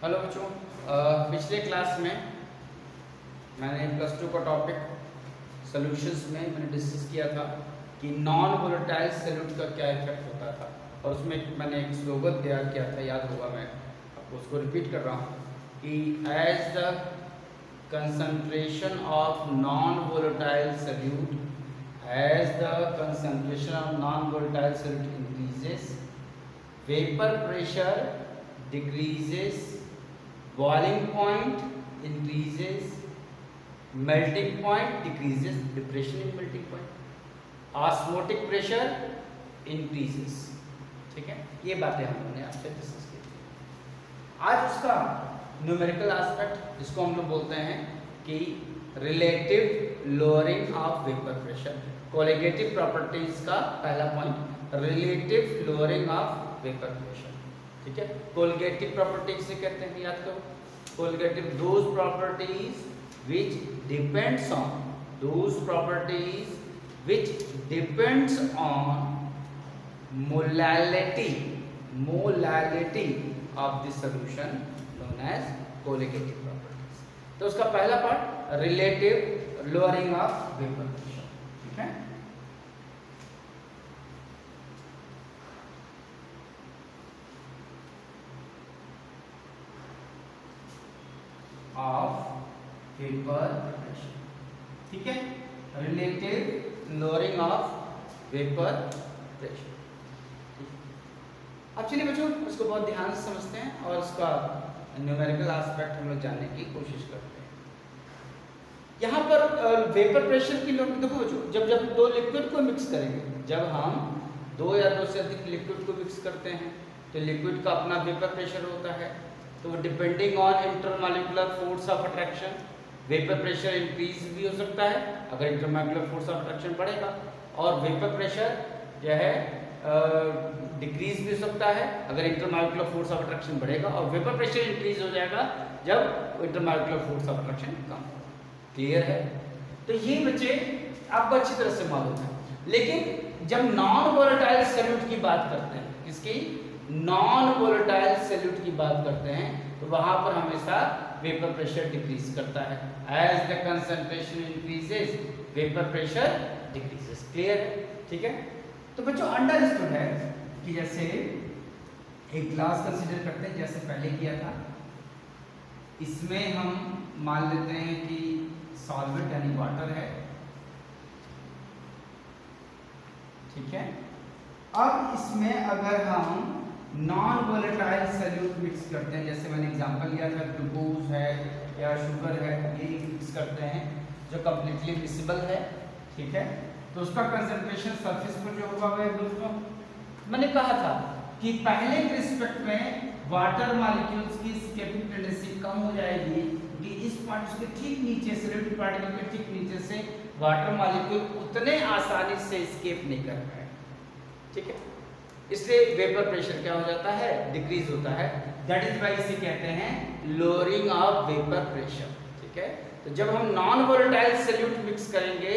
Hello बच्चों, पिछले class में मैंने +2 का टॉपिक सॉल्यूशंस में मैंने डिस्कस किया था कि नॉन वोलेटाइल सॉल्यूट का क्या इफेक्ट होता था, और उसमें मैंने एक स्लोगन तैयार किया था, याद होगा, मैं आपको उसको रिपीट कर रहा हूँ कि as the concentration of non volatile solute increases, vapour pressure decreases, boiling point increases, melting point decreases, depression in melting point, osmotic pressure increases। ठीक है, ये बातें हम लोगों ने आपसे डिस्कस की थी। आज उसका न्यूमेरिकल एस्पेक्ट, जिसको हम लोग बोलते हैं कि relative lowering of vapour pressure, colligative properties का पहला point relative lowering of vapour pressure. ठीक है, कोलिगेटिव प्रॉपर्टीज से कहते हैं, याद करो, colligative those properties which depends on molality of the solution known as colligative properties. तो उसका पहला part relative lowering of vapour pressure. ठीक है, ऑफ वेपर प्रेशर। ठीक है, relative lowering of vapour pressure. अब चलिए बच्चों, उसको बहुत ध्यान से समझते हैं और उसका न्यूमेरिकल एस्पेक्ट हम लोग जानने की कोशिश करते हैं। यहाँ पर वेपर प्रेशर की लोग देखो बच्चों, जब दो लिक्विड को मिक्स करेंगे, जब हम दो या दो से अधिक लिक्विड को मिक्स करते हैं तो लिक्विड का अपना वेपर प्रेशर होता है। तो depending on intermolecular force of attraction vapour pressure increase भी हो सकता है अगर इंटरमॉलिक्यूलर फोर्स ऑफ अट्रैक्शन बढ़ेगा, और वेपर प्रेशर जो है डिक्रीज भी हो सकता है अगर इंटरमॉलिक्यूलर फोर्स ऑफ अट्रैक्शन बढ़ेगा, और वेपर प्रेशर इंक्रीज हो जाएगा जब इंटरमॉलिक्यूलर फोर्स ऑफ अट्रैक्शन कम होगा। क्लियर है? तो ये बच्चे आपको अच्छी तरह से मालूम है। लेकिन जब नॉन वोलेटाइल सॉल्यूट की बात करते हैं, किसकी? नॉन वोलेटाइल सॉल्यूट की बात करते हैं, तो वहां पर हमेशा वेपर प्रेशर डिक्रीज करता है। As the concentration increases vapour pressure decreases. Clear? ठीक है, तो बच्चों अंडरस्टूड है कि जैसे एक ग्लास कंसीडर करते हैं, जैसे पहले किया था, इसमें हम मान लेते हैं कि सॉल्वेंट यानी वाटर है। ठीक है, अब इसमें अगर हम नॉन वोलेटाइल सॉल्यूट मिक्स करते हैं, जैसे मैंने एग्जांपल लिया था, ग्लूकोज है या शुगर है, ये मिक्स करते हैं जो कम्प्लीटली मिक्सिबल है। ठीक है, तो उसका कंसंट्रेशन सरफेस पर जो होगा वह दोस्तों, मैंने कहा था कि पहले के रिस्पेक्ट में वाटर मॉलिक्यूल्स की एस्केपिंग टेंडेंसी कम हो जाएगी कि इस पॉइंट के ठीक नीचे से, सॉलिड पार्टिकल के ठीक नीचे से वाटर मॉलिक्यूल उतने आसानी से एस्केप नहीं कर पाए। ठीक है, इसलिए वेपर प्रेशर क्या हो जाता है? डिक्रीज होता है। दैट इज वाई इसे कहते हैं लोअरिंग ऑफ वेपर प्रेशर। ठीक है, तो जब हम नॉन वोलेटाइल सॉल्यूट मिक्स करेंगे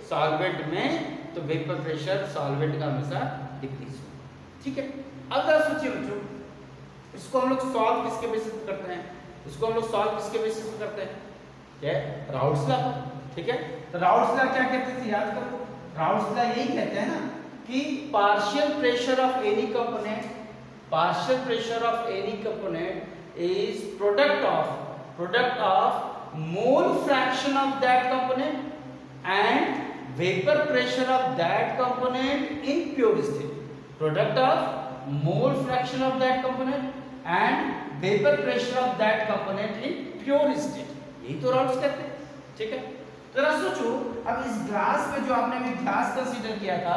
सॉल्वेंट में तो वेपर प्रेशर सॉल्वेंट का हमेशा डिक्रीज होगा। ठीक है, अब जरा सोचिए बच्चों, इसको हम लोग सॉल्व किसके बेसिस पे करते हैं? इसको हम लोग सॉल्व किसके बेसिस पे करते हैं? क्या? Raoult's law. ठीक है, तो राउल्ट्स लॉ क्या कहते थे? याद करो, राउल्ट्स लॉ यही कहते हैं ना कि partial pressure of any component is product of mole fraction of that component and vapour pressure of that component in pure state. Product of mole fraction of that component and vapour pressure of that component in pure state, यही तो Raoult's कहते हैं। ठीक है, जरा सोचो, अब इस ग्लास में जो आपने अभी ग्लास कंसीडर किया था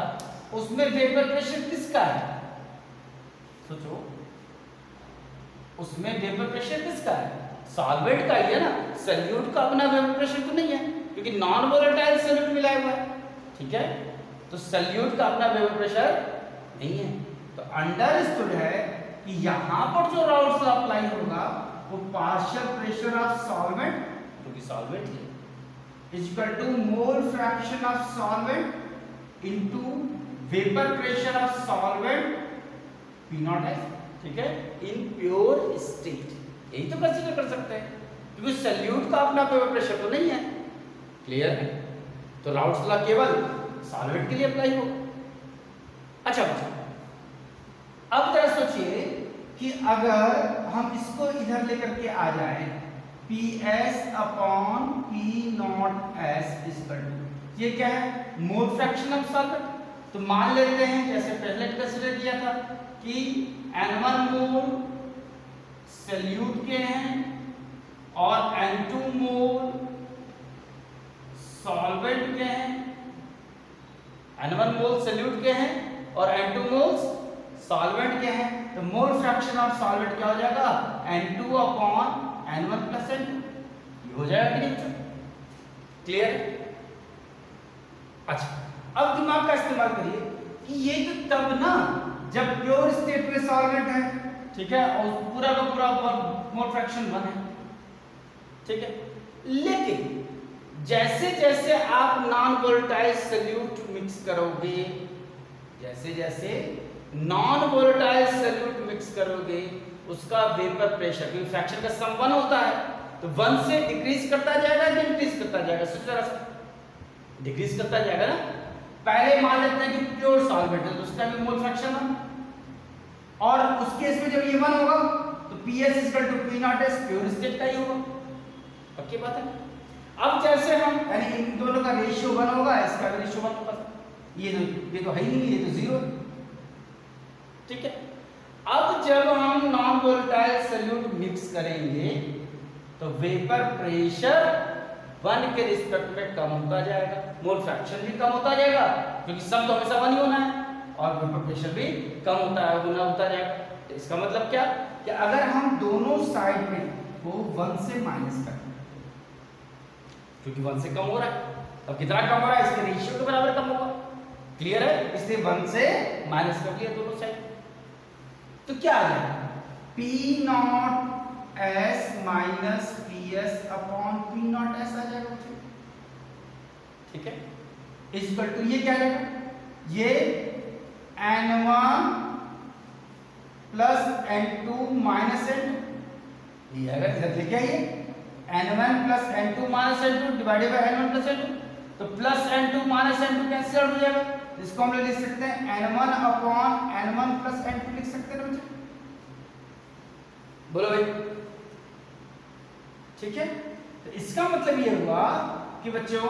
उसमें वेपर प्रेशर किसका है? सोचो, उसमें वेपर प्रेशर किसका है? सॉल्वेंट का ही है ना, सॉल्यूट का अपना वेपर प्रेशर तो नहीं है क्योंकि नॉन वोलेटाइल सॉल्यूट मिलाया हुआ है। ठीक है, तो सॉल्यूट का अपना वेपर प्रेशर नहीं है। तो अंडरस्टूड है कि यहां पर जो राउल्ट्स लॉ अप्लाई होगा वो पार्शियल प्रेशर ऑफ सॉल्वेंट, क्योंकि सॉल्वेंट है, is equal to mole fraction of solvent into vapour pressure of solvent P0 है। ठीक है, इन प्योर स्टेट। यही तो कंसीडर कर सकते हैं, क्योंकि सल्यूट का अपना वेपर प्रेशर तो नहीं है। क्लियर है? तो राउट्स लॉ केवल सॉल्वेंट के लिए अप्लाई होगा। अच्छा बच्चों, अब जरा सोचिए कि अगर हम इसको इधर लेकर के आ जाए, PS upon P0S equal to, ये क्या है? मोल फ्रैक्शन ऑफ सॉल्वेंट। तो मान लेते हैं जैसे पहले कंसीडर किया था कि N1 मोल सल्यूट के हैं और N2 मोल सॉल्वेंट के हैं। N1 मोल सल्यूट के हैं और N2 मोल्स सॉल्वेंट के हैं। तो मोल फ्रैक्शन ऑफ सॉल्वेंट क्या हो जाएगा? N2 upon N1 plus N2, ये हो जाएगा कि नहीं? क्लियर? अच्छा, अब दिमाग का इस्तेमाल करिए कि ये तो तब ना जब प्योर स्टेट में सॉल्वेंट है, ठीक है, और पूरा का पूरा मोल फ्रैक्शन 1 है, ठीक है। लेकिन जैसे जैसे आप नॉन वोलेटाइल सल्यूट मिक्स करोगे, जैसे जैसे नॉन वोलेटाइल सल्यूट मिक्स करोगे, उसका वेपर प्रेशर, क्योंकि फ्रैक्शन का सम 1 होता है, तो 1 से डिक्रीज करता जाएगा कि इंक्रीज करता जाएगा? सोचो जरा सा, डिक्रीज करता जाएगा ना। पहले मान लेते हैं कि प्योर सॉल्वेंट है तो उसका भी मोल फ्रैक्शन 1, और उस केस में जब ये 1 होगा तो PS equal to P0S pure state का ही होगा। पक्की बात है? अब जैसे हम यानी इन दोनों का रेशियो 1 होगा, इसका भी रेशियो 1 होगा। ये तो है ही नहीं, ये तो 0 है, ठीक है। अब जब हम नॉन वोलेटाइल सल्यूट मिक्स करेंगे तो वेपर प्रेशर 1 के रिस्पेक्ट में कम होता जाएगा, मोल फ्रैक्शन भी कम होता जाएगा, क्योंकि सम तो हमेशा 1 ही होना है, और वेपर प्रेशर भी कम होता है, गुना होता जाएगा। तो इसका मतलब क्या कि अगर हम दोनों साइड में को 1 से माइनस करें, क्योंकि 1 से कम हो रहा है, अब कितना कम हो रहा है? इसके रेशियो के बराबर कम होगा। क्लियर है? इसलिए 1 से माइनस कर लिया दोनों साइड, तो क्या आ जाएगा? P0S minus PS upon P0S आ जाएगा, ठीक है। इक्वल टू ये क्या आएगा? ये N1 plus N2 minus N2, ये आएगा, इधर लेके आइए, N1 plus N2 minus N2 divided by N1 plus N2, तो plus N2 minus N2 cancel out हो जाएगा। इसको हम लिख सकते हैं N1 upon N1 plus N2 लिख सकते हैं बच्चे, बोलो भाई, ठीक है। तो इसका मतलब ये हुआ कि बच्चों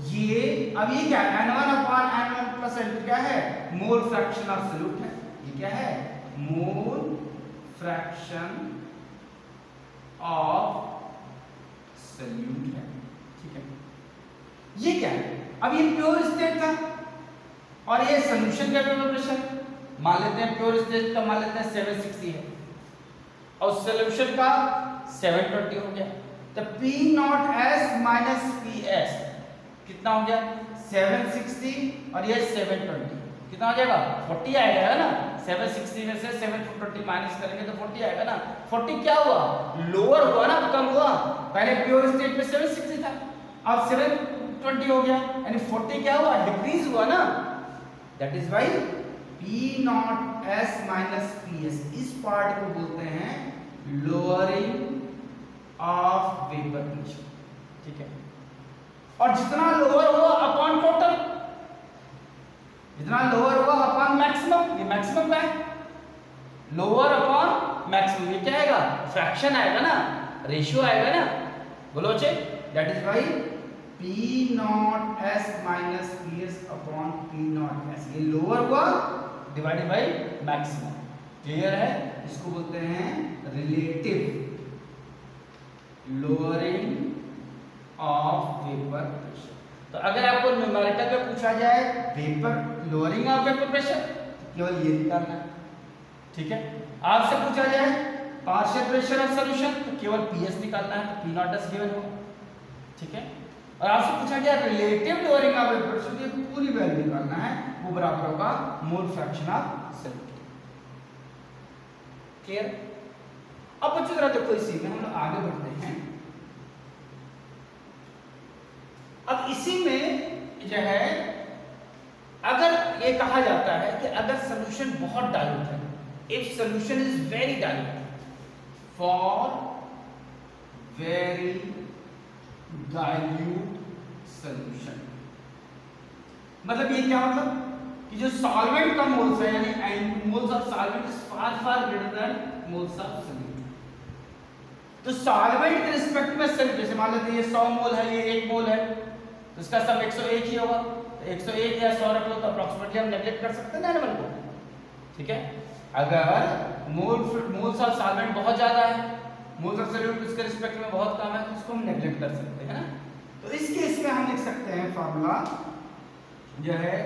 ये अब ये क्या है? N1 upon N1 plus N2 क्या है? मोल फ्रैक्शन ऑफ सॉल्यूट है। ये क्या है? मोल फ्रैक्शन ऑफ सॉल्यूट है, ठीक है। ये क्या है? अब ये प्योर स्टेट था और ये सॉल्यूशन का वेपर प्रेशर, मान लेते हैं प्योर स्टेट का मान लेते हैं 760 है और सॉल्यूशन का 720 हो गया, तो P0S माइनस PS कितना हो गया? 760 और ये 720, कितना हो जाएगा? 40 आएगा ना। 760 में से 720 माइनस करेंगे तो 40 आएगा ना। 40 क्या हुआ? लोअर हुआ ना, कम हुआ। पहले प्योर स्टेट में 760 था, अब 720 हो गया, यानी 40 क्या हुआ? डिक्रीज हुआ ना। That is why P0S minus PS, इस पार्ट को बोलते हैं लोअरिंग ऑफ वेपर प्रेशर, ठीक है। और जितना लोअर हुआ अपॉन टोटल, जितना लोअर हुआ अपॉन मैक्सिमम, ये मैक्सिमम का है, लोअर अपॉन मैक्सिमम, ये क्या आएगा? फ्रैक्शन आएगा ना, रेशियो आएगा ना, बोलो बच्चे। That is why P0S minus PS upon P0S, ये लोअर हुआ डिवाइडेड बाई मैक्सिमम। क्लियर है? इसको बोलते हैं relative lowering of vapour pressure. तो अगर आपको न्यूमेरिकल में पूछा जाए vapour lowering of vapour pressure, केवल ये निकालना है, ठीक है। आपसे पूछा जाए पार्शियल प्रेशर ऑफ सॉल्यूशन, तो केवल PS निकालना है, तो P0S गिवन होगा, ठीक है। और आपसे पूछा गया relative lowering of vapour pressure, तो ये पूरी वैल्यू निकालना है, वो बराबर होगा मोल फ्रैक्शन ऑफ सॉल्यूट। क्लियर? अब बच्चों जरा देखो, इसी में हम लोग आगे बढ़ते हैं। अब इसी में जो है, अगर ये कहा जाता है कि अगर सॉल्यूशन बहुत डाइल्यूट है, if solution is very dilute for very dilute solution. मतलब ये क्या मतलब कि जो सॉल्वेंट का मोल्स है यानी moles of solvent is far far greater than moles of solute. तो सॉल्वेंट के रिस्पेक्ट में सिर्फ जैसे मान लेते हैं ये 100 मोल है, ये 1 मोल है, तो इसका सम 101 ही होगा। 101 या 100 रख लो तो अप्रोक्सीमेटली हम नेगलेक्ट कर सकते हैं ना एनिमल को, ठीक है। अगर मोल्स ऑफ सॉल्वेंट बहुत ज्यादा है, मोल्स ऑफ सॉल्यूट उसके रिस्पेक्ट में बहुत कम है, तो उसको हम नेगलेक्ट कर सकते हैं ना। तो इस केस में हम लिख सकते हैं फार्मूला जो है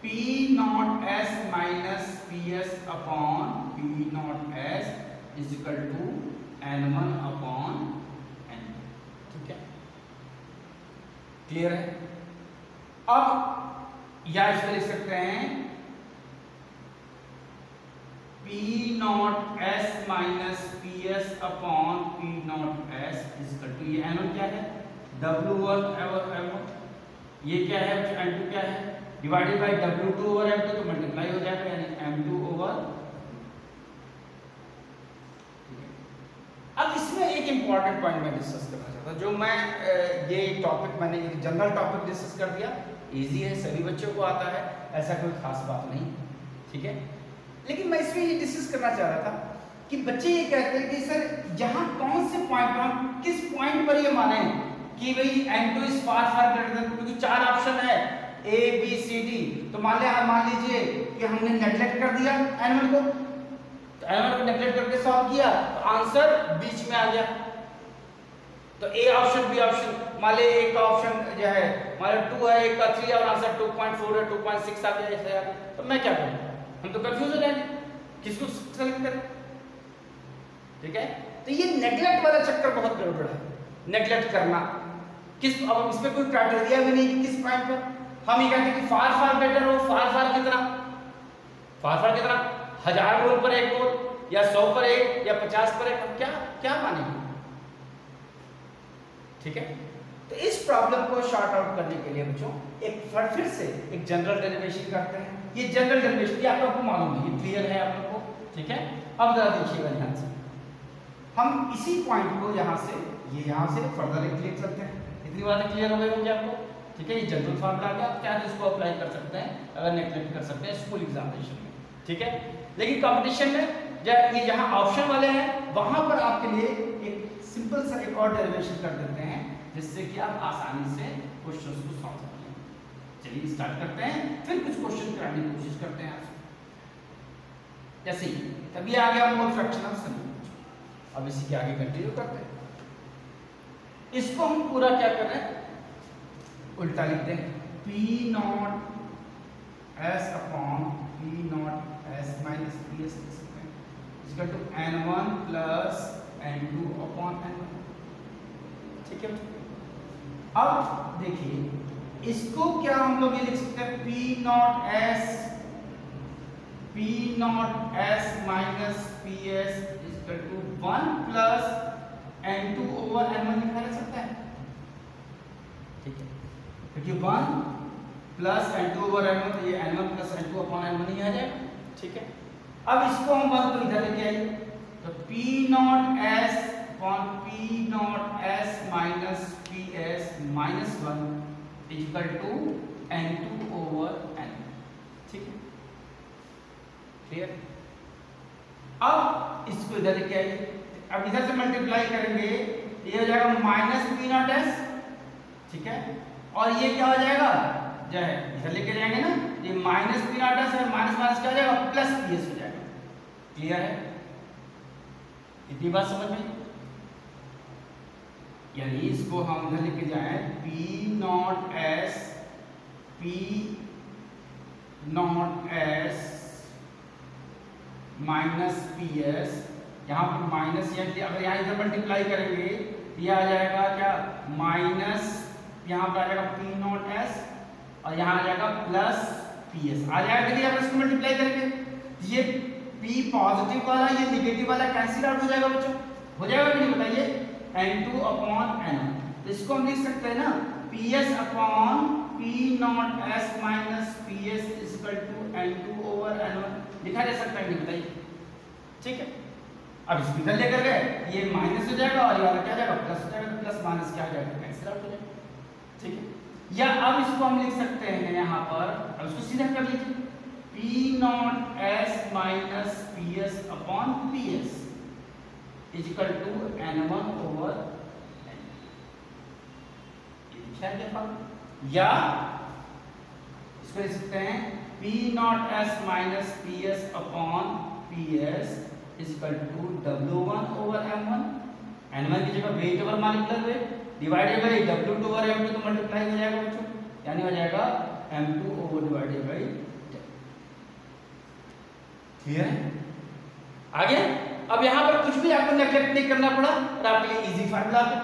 P not S minus PS upon P not S is equal to N1 upon N, ठीक है, क्लियर है। अब या इसको लिख सकते हैं P not S minus PS upon P not S is equal to, ये N1 क्या है, W1 ओवर M1, ये क्या है N2 क्या है, divided by W2 over M2, तो मल्टीप्लाई हो जाएगा यानी M2 ओवर। अब इसमें एक इंपॉर्टेंट पॉइंट मैं डिस्कस करना चाहता हूं, जो मैं ये टॉपिक मैंने एक जनरल टॉपिक डिस्कस कर दिया, इजी है, सभी बच्चों को आता है, ऐसा कोई खास बात नहीं, ठीक है। लेकिन मैं इसमें ये डिस्कस करना चाह रहा था कि बच्चे ये कहते हैं कि सर यहाँ कौन से पॉइंट पर हम किस पॉइंट पर ये माने कि भाई N2 is far far greater than, क्योंकि 4 ऑप्शन है A B C D, तो मान लीजिए कि हमने नेगलेक्ट कर दिया N1 को, तो N1 को नेगलेक्ट करके सॉल्व किया तो आंसर बीच में आ गया। तो A ऑप्शन B ऑप्शन, मान लीजिए एक का ऑप्शन जो है मान लीजिए 2 है, एक का 3 है और आंसर 2.4 है, 2.6 आ गया, ऐसे आ गया, तो मैं क्या करूं, हम तो कंफ्यूज हो जाएंगे किसको सेलेक्ट करें, ठीक है। तो ये नेगलेक्ट वाला चक्कर बहुत गड़बड़ है, नेगलेक्ट करना किस, अब इसमें कोई क्राइटेरिया भी नहीं कि किस पॉइंट पर हम ये कहते हैं कि फार फार बेटर हो, फार फार कितना, 1000 मोल पर 1 मोल या 100 पर 1 या 50 पर 1, क्या क्या मानेंगे, ठीक है। तो इस प्रॉब्लम को शॉर्ट आउट करने के लिए बच्चों एक फिर से एक जनरल डेरिवेशन करते हैं। ये जनरल डेरिवेशन आप लोगों को मालूम है, ये क्लियर है आप लोगों को, ठीक है। अब जरा देखिएगा ध्यान से, हम इसी पॉइंट को यहाँ से फर्दर लिख सकते हैं। इतनी बातें क्लियर हो गई होंगी आपको, ठीक है। ये जनरल फार्मूला आ गया, आप क्या इसको अप्लाई कर सकते हैं अगर नेगलेक्ट कर सकते हैं स्कूल एग्जामिनेशन में, ठीक है। लेकिन कंपटीशन में जब ये जहाँ ऑप्शन वाले हैं वहां पर आपके लिए एक सिंपल सा एक और डेरिवेशन कर देते हैं जिससे कि आप आसानी से क्वेश्चंस को सॉल्व कर लें। चलिए स्टार्ट करते हैं, फिर कुछ क्वेश्चन कराने की कोशिश करते हैं आपसे। जैसे तभी आ गया मोल फ्रैक्शन ऑफ सॉल्यूट, अब इसी के आगे कंटिन्यू करते हैं। इसको हम पूरा क्या कर रहे हैं, उल्टा लिखते हैं, P not S upon P not S minus PS लिख सकते हैं, इसका to N1 plus N2 upon N1, ठीक है। अब देखिए इसको क्या हम लोग ये लिख सकते हैं, P not S minus PS equal to 1 plus N2 over N1 लिखा जा सकता है, ठीक है, क्योंकि 1 प्लस N2 ओवर N1 तो ये N1 plus N2 upon N1 ही आ जाएगा, ठीक है। अब इसको हम 1 को इधर लेके आइए, तो P not S upon P not S minus PS minus 1 equal to N2 over N1, ठीक है, क्लियर। अब इसको इधर लेके आइए, अब इधर से मल्टीप्लाई करेंगे, ये हो जाएगा माइनस P नॉट S, ठीक है, और ये क्या हो जाएगा, जो है इधर लेके जाएंगे ना, ये माइनस P नॉट S है, माइनस माइनस क्या हो जाएगा, प्लस PS हो जाएगा, क्लियर है, इतनी बात समझ में। यानी इसको हम इधर लेके जाए P not S minus PS, यहाँ पर माइनस, अगर यहाँ इधर मल्टीप्लाई करेंगे तो यह आ जाएगा क्या, माइनस यहाँ पर आ जाएगा P नॉट S और यहाँ आ जाएगा प्लस PS आ जाएगा। यदि आप इसको मल्टीप्लाई करेंगे ये P पॉजिटिव वाला ये निगेटिव वाला कैंसिल आउट हो जाएगा बच्चों, हो जाएगा कि नहीं बताइए, N2 अपॉन N1, तो इसको हम लिख सकते हैं ना PS upon P not S minus PS equal to N2 over N1 लिखा जा सकता है, नहीं बताइए, ठीक है। अब इसको इधर लेकर गए, ये माइनस हो जाएगा और ये वाला क्या हो जाएगा, प्लस हो जाएगा, प्लस माइनस क्या हो जाएगा, कैंसिल आउट हो जाएगा। ठीक है, या अब इसको हम लिख सकते हैं यहाँ पर, अब इसको सीधा कर लीजिए, P not S minus P S upon P S is equal to N1 over N। ये लिखा है क्या, या इसको लिख सकते हैं P not S minus P S upon P S is equal to W1 over M1। N1 की जगह weight over molecular weight divided by W2 over M2 तो मल्टीप्लाई हो जाएगा बच्चों, यानी हो जाएगा M2 over divided by 10। Clear है? आगे अब यहाँ पर कुछ भी आपको नेगलेक्ट नहीं करना पड़ा और आपके लिए इजी फार्मूला है।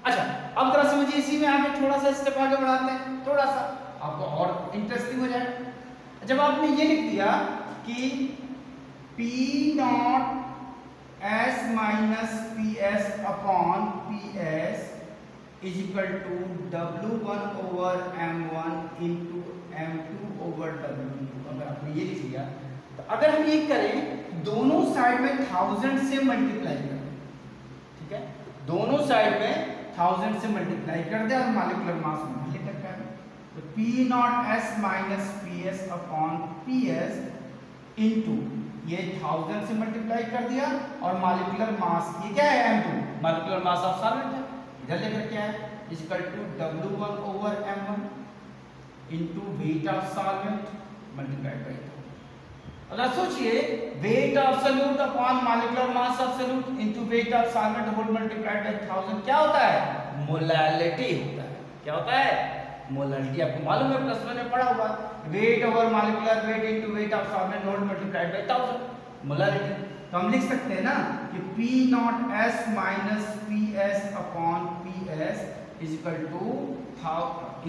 अच्छा, अब जरा समझिए, इसी में आगे थोड़ा सा स्टेप आगे बढ़ाते हैं, थोड़ा सा आपको और इंटरेस्टिंग हो जाएगा। जब आपने ये लिख दिया कि P not S minus P S upon P S is equal to W1 over M1 into M2 over W2, अगर आपने ये लिख लिया तो अगर हम ये करें दोनों साइड में 1000 से मल्टीप्लाई करें, ठीक है, दोनों साइड में 1000 से मल्टीप्लाई कर दे और मॉलिक्यूलर मास में लेकर कर, तो P not S minus P S upon P S into ये 1000 से मल्टीप्लाई कर दिया और मॉलिक्यूलर मास ये क्या है, M2 molecular mass of solvent है, इधर लेकर क्या है, equal to W1 over M1 into weight of solvent multiplied by 1000। अब सोचिए, weight of solute upon molecular mass of solute into weight of solvent whole multiplied by 1000 क्या होता है, मोलैलिटी होता है। क्या होता है, मोलैलिटी। आपको मालूम है प्लस 1 में पढ़ा हुआ, weight over molecular weight into weight of solvent whole multiplied by 1000, molality. तो हम लिख सकते हैं ना कि P not S minus P S upon P S is equal to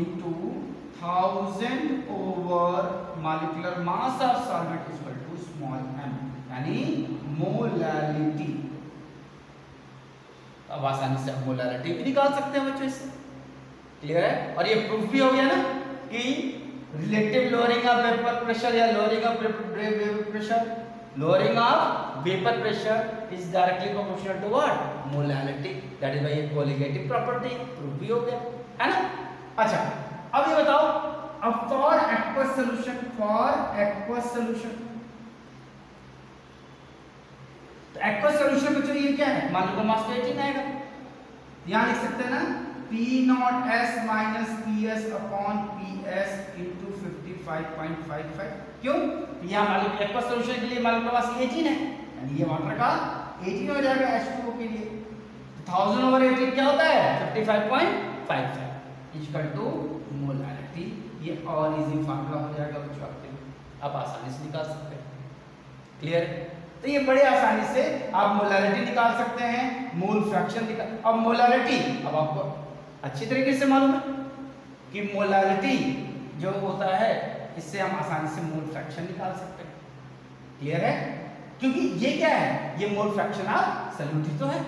into 1000 over molecular mass of solvent is equal to small m, यानी molality. अब आसानी से हम मोलैलिटी भी निकाल सकते हैं बच्चों इससे। क्लियर है? और ये प्रूफ भी हो गया ना कि relative lowering of vapour pressure या lowering of vapour pressure, lowering of vapor pressure is directly proportional to what, molality, that is by a colligative property, proof भी हो गया है ना। अच्छा, अब ये बताओ, अब for aqueous solution, तो aqueous solution में चलिए क्या है, मॉलिक्यूलर मास 18 आएगा, यहाँ लिख सकते हैं ना P not S minus P S upon P S into 55.55। क्यों? यहाँ मालिक्यूलर एक्वस सॉल्यूशन के लिए मॉलिक्यूलर मास 18 है, यानी ये वाटर का 18 हो जाएगा H2O के लिए। 1000 ओवर 18 क्या होता है, 55.55 इक्वल टू मोलैलिटी। ये और इजी फार्मूला हो जाएगा बच्चों आपके लिए, आप आसानी से निकाल सकते हैं। क्लियर है? तो ये बड़े आसानी से आप मोलैलिटी निकाल सकते हैं, मोल फ्रैक्शन निकाल। अब मोलैलिटी, अब आपको अच्छी तरीके से मालूम है कि मोलैलिटी जो होता है इससे हम आसानी से मोल फ्रैक्शन निकाल सकते हैं। क्लियर है? क्योंकि ये क्या है, ये मोल फ्रैक्शन ऑफ सॉल्यूट ही तो है।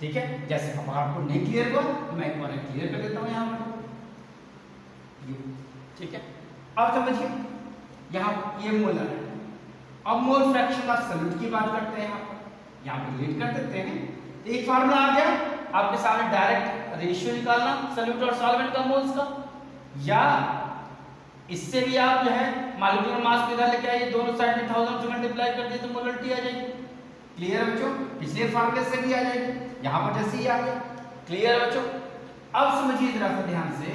ठीक है, जैसे हम आपको नहीं क्लियर हुआ तो मैं एक बार क्लियर कर देता हूं यहां पर। ठीक है, अब समझिए यहां ये मोलैलिटी। अब मोल फ्रैक्शन ऑफ सॉल्यूट की बात करते हैं, यहां पर रिलेट कर देते हैं। तो एक फार्मूला आ गया आपके सामने, डायरेक्ट रेशियो निकालना सॉल्यूट और सॉल्वेंट का मोल्स का, या इससे भी आप जो है मॉलिक्यूलर मास इधर लेके आइए, दोनों साइड में 1000 से मल्टीप्लाई कर दिए तो मोलैलिटी आ जाएगी। क्लियर है बच्चों? पिछले फार्मूले से भी आ जाएगी, यहां पर जैसे ही आ गया। क्लियर है बच्चों? अब समझिए जरा सा ध्यान से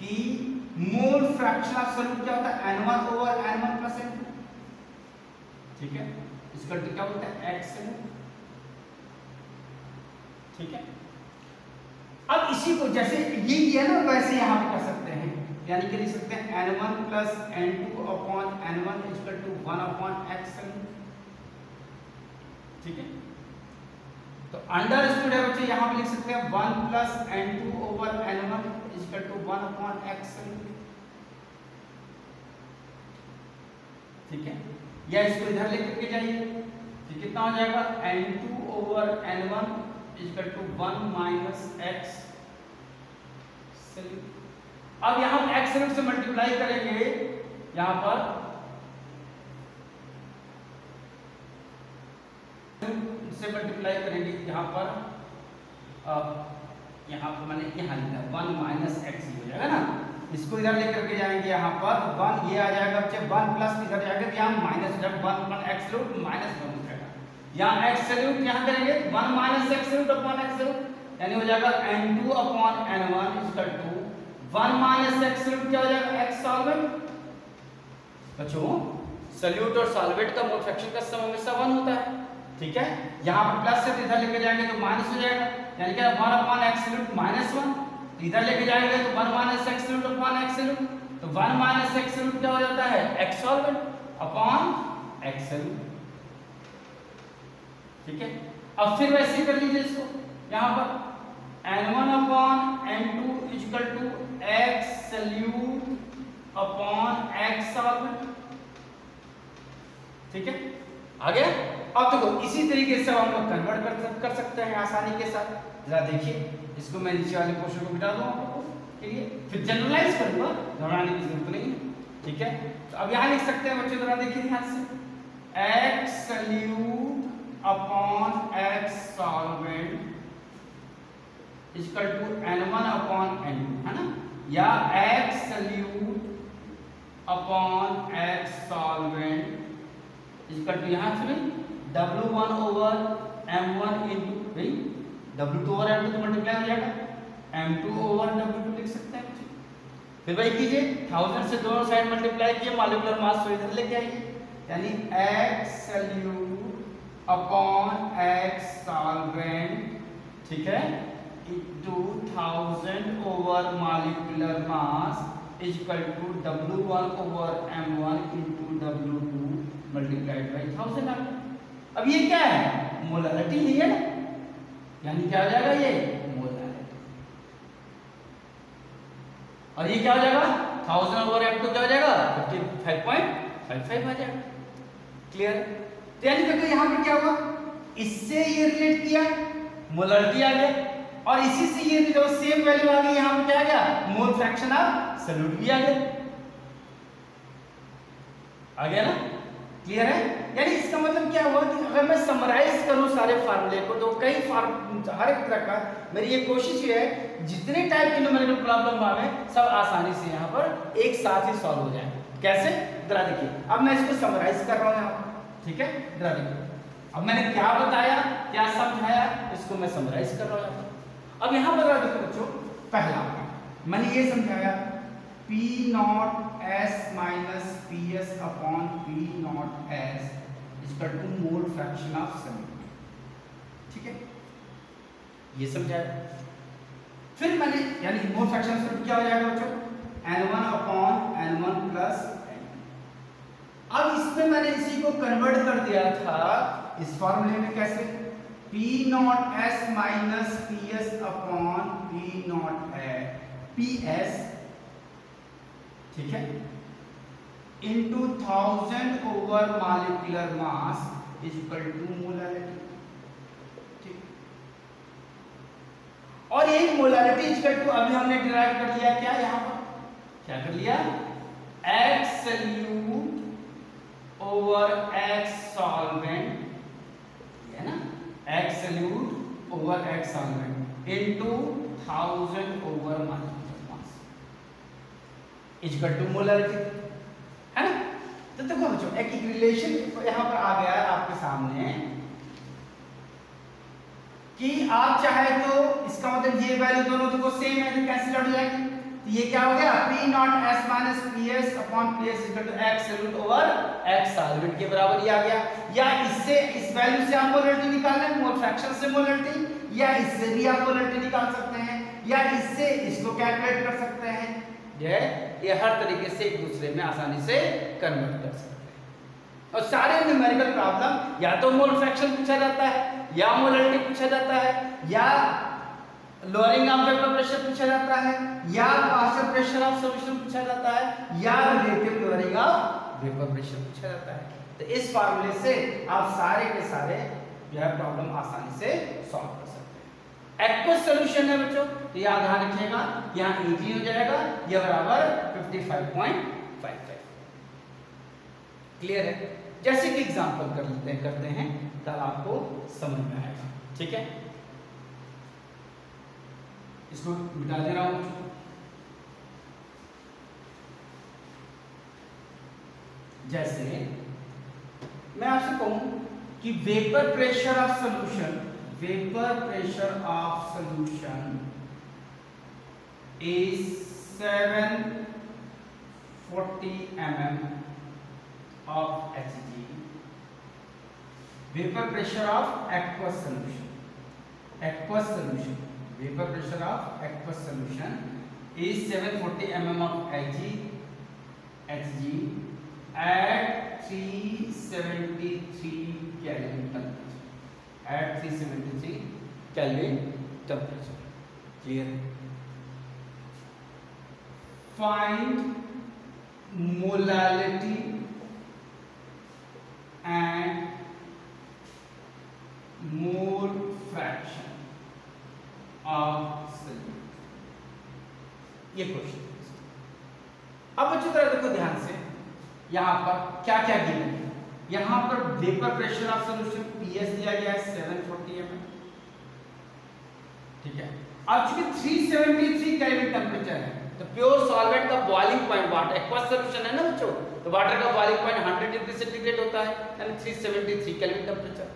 कि मोल फ्रैक्शन ऑफ सॉल्यूट क्या होता है, N1 over N1 plus N2। ठीक है, इसका क्या होता है, x। ठीक है, अब इसी को जैसे ये किया ना वैसे यहां पे कर सकते हैं, यानी कि लिख सकते हैं N1 plus N2 upon N1 equal to 1 upon x। ठीक है, तो अंडर स्टूड है बच्चे, यहां पे लिख सकते हैं 1 plus N2 over N1 equal to 1 upon x। ठीक है, या इसको इधर लेकर के जाइए तो कितना हो जाएगा, N2 over N1 equal to 1 minus x। अब यहां x रूट से मल्टीप्लाई करेंगे, यहां पर एब्सोल्यूट से मल्टीप्लाई करेंगे यहाँ पर मैंने यहाँ लिखा 1 माइनस एक्स हो जाएगा ना, इसको इधर लेकर के जाएंगे यहाँ पर 1 ये आ जाएगा बच्चे 1 प्लस इधर जाएगा तो यहाँ माइनस 1 एक्सोल्यूट माइनस 1 हो जाएगा, यहाँ एक्सोल्यूट यहाँ करेंगे 1 माइनस एक्सोल्यूट अपॉन एक्सोल्यूट यानी हो जाएगा n2 upon n1 equal to 1 minus x solute क्या हो जाएगा x सॉल्वेंट। बच्चों सॉल्यूट और सॉल्वेंट का मोल फ्रैक्शन का सम हमेशा 1 होता है, ठीक है। यहाँ पर प्लस से इधर लेके जाएंगे तो माइनस हो जाएगा, यानी क्या 1 अपॉन एक्सोल्यूट माइनस 1, इधर लेके जाएंगे तो 1 माइनस एक्सोल्यूट अपॉन एक्सोल्यूट, तो 1 माइनस एक्सोल्यूट क्या हो जाता है x सॉल्वेंट अपॉन एक्सोल्यूट, ठीक है। अब फिर वैसे कर लीजिए इसको, यहाँ पर n1 upon n2 equal to x solute upon x solvent, ठीक है। आ गया। अब देखो इसी तरीके से हम लोग कन्वर्ट कर सकते हैं आसानी के साथ। जरा देखिए इसको मैं नीचे वाले पोर्शन को मिटा दूं आपको के लिए, फिर जनरलाइज करूंगा, घबराने की जरूरत नहीं है, ठीक है। तो अब यहाँ लिख सकते हैं बच्चों, जरा देखिए ध्यान से x solute upon x solvent equal to n1 upon n2 है ना, या x solute upon x solvent equal to यहाँ फिर W1 ओवर M1 इंटू भाई W2 ओवर M2 तो मल्टीप्लाई हो जाएगा, M2 ओवर W2 लिख सकते हैं। फिर भाई कीजिए 1000 से दोनों साइड मल्टीप्लाई किए, मॉलिक्यूलर मास तो इधर लेके आइए, यानी x solute upon x solvent, ठीक है, into 1000 over molecular mass equal to W1 over M1 into W2 multiplied by 1000। अब ये क्या है मोलारिटी ही है ना, यानी क्या हो जाएगा ये मोलारिटी, और ये क्या हो जाएगा 1000 ओवर M2 क्या हो जाएगा 55.55 आ जाएगा। क्लियर। तो यानी देखो यहाँ पे क्या हुआ, इससे ये रिलेट किया मोलारिटी आ गया, और इसी से ये जो सेम वैल्यू आ गई यहाँ पे क्या आ गया मोल फ्रैक्शन ऑफ सॉल्यूट भी आ गया ना। क्लियर है। यानी इसका मतलब क्या हुआ कि अगर मैं समराइज करूं सारे फार्मूले को, तो हर एक तरह का मेरी ये कोशिश ये है जितने टाइप की न्यूमेरिकल प्रॉब्लम आवे सब आसानी से यहाँ पर एक साथ ही सॉल्व हो जाए। कैसे, जरा देखिए। अब मैं इसको समराइज कर रहा हूँ यहाँ पर, ठीक है। जरा देखिए अब मैंने क्या बताया क्या समझाया, इसको मैं समराइज कर रहा हूँ। अब यहाँ पर देखो बच्चों, पहला मैंने ये समझाया P not S minus P S upon P not S equal to mole fraction of solute, ठीक है, ये समझाया। फिर मैंने यानी मोल फ्रैक्शन ऑफ सॉल्यूट क्या हो जाएगा बच्चों N1 upon N1 plus N। अब इसमें मैंने इसी को कन्वर्ट कर दिया था इस फॉर्मूले में, कैसे P not S minus P S upon P not P S, ठीक है, into 1000 over molecular mass is equal to molarity, ठीक। और यही मोलारिटी इज इक्वल टू अभी हमने डिराइव कर लिया क्या, यहाँ पर क्या कर लिया x solute over x solvent, है ना, x solute over x solvent into 1000 over molecular equal to molarity, है ना। तो देखो बच्चों एक रिलेशन यहां पर आ गया है आपके सामने कि आप चाहे तो इसका मतलब ये वैल्यू दोनों तो सेम है तो कैंसिल आउट हो जाएगी। तो ये क्या हो गया P not S minus P S upon P S equal to x solute over x solvent के बराबर ये आ गया। या इससे इस वैल्यू से आप मोलारिटी निकाल लें, मोल फ्रैक्शन से मोलारिटी, या इससे भी आप मोलारिटी निकाल सकते हैं, या इससे इसको कैलकुलेट कर सकते हैं। ये हर तरीके से एक दूसरे में आसानी से कन्वर्ट कर सकते हैं। और सारे न्यूमेरिकल प्रॉब्लम या तो मोल फ्रैक्शन पूछा जाता है, या मोलारिटी पूछा जाता है, या लोअरिंग ऑफ वेपर प्रेशर पूछा जाता है, या पार्शियल प्रेशर ऑफ सॉल्यूशन पूछा जाता है, या relative lowering of vapour pressure पूछा जाता है। तो इस फार्मूले से आप सारे के सारे जो है प्रॉब्लम आसानी से सॉल्व कर सकते हैं। एक्वस सॉल्यूशन है बच्चों, तो यहाँ ध्यान रखिएगा, यहाँ Eg हो जाएगा, यह बराबर 55.55। क्लियर है। जैसे कि एग्जांपल करते हैं तब आपको समझ में आएगा। ठीक है, इसको मिटा दे रहा हूं। जैसे मैं आपसे कहूं कि vapour pressure of solution is 740 mm of Hg. Vapor pressure of aqueous solution. Vapor pressure of aqueous solution is 740 mm of Hg at 373 Kelvin temperature. At 373 Kelvin temperature. Clear? Find molality and mole fraction of solute. ये question. अब अच्छी तरह देखो ध्यान से, यहाँ पर क्या क्या गिवन है। यहाँ पर vapour pressure of solution PS दिया गया है 740 mm। ठीक है, अब चूंकि 373 केल्विन टेम्परेचर है तो प्योर सॉल्वेंट का boiling point, water aqueous solution है ना बच्चों, तो वाटर का बॉइलिंग पॉइंट 100 डिग्री सेंटीग्रेड होता है, यानी 373 केल्विन टेम्परेचर।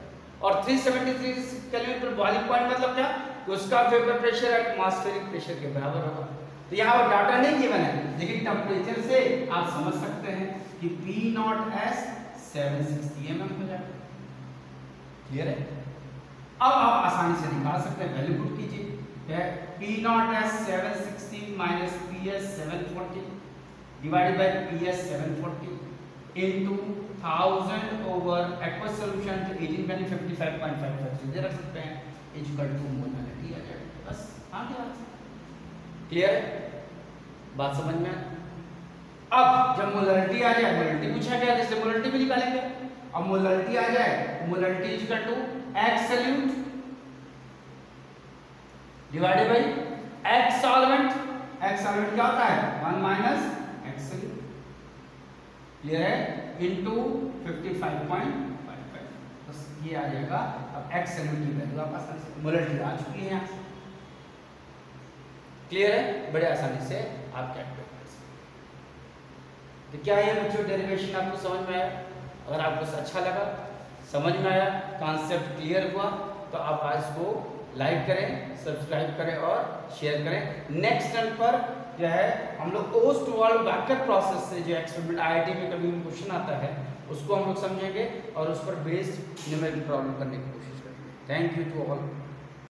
और 373 केल्विन पर बॉइलिंग पॉइंट मतलब क्या, उसका वेपर प्रेशर एटमॉस्फेरिक प्रेशर के बराबर होगा। तो यहाँ पर डाटा नहीं गिवन है, लेकिन टेम्परेचर से आप समझ सकते हैं कि P0S 760 mm हो जाएगा। क्लियर है? अब आप आसानी से निकाल सकते हैं, वैल्यू पुट कीजिए। P0S 760 minus PS 740 divided by PS 740 into 1000 over aqueous solution to 1855.55 सीधे रख सकते हैं, इक्वल टू मोलारिटी आ जाएगा। बस आगे बात क्लियर है, बात समझ में। अब जब मोलारिटी आ जाए, मोलारिटी पूछा गया जैसे मोलारिटी भी निकालेंगे। अब मोलारिटी आ जाए, molarity equal to x solute divided by x solvent. X solvent क्या होता है, 1 माइनस एक्स सॉल्यूट। क्लियर है, इनटू 55.55, बस ये आ जाएगा। अब एक्स सॉल्यूट की वैल्यू आप आसानी से, मोलारिटी आ चुकी है यहाँ से। क्लियर है, बड़े आसानी से आप कैलकुलेट कर सकते हैं। तो क्या ये बच्चों डेरिवेशन आपको समझ में आया? अगर आपको अच्छा लगा, समझ में आया, कॉन्सेप्ट क्लियर हुआ, तो आप आज इसको लाइक करें, सब्सक्राइब करें और शेयर करें। नेक्स्ट टर्न पर जो है हम लोग ओस्ट वॉल वैकर प्रोसेस से जो एक्सपेरिमेंट IIT में कभी क्वेश्चन आता है उसको हम लोग समझेंगे और उस पर बेस्ड न्यूमेरिकल प्रॉब्लम करने की कोशिश करेंगे। Thank you to all.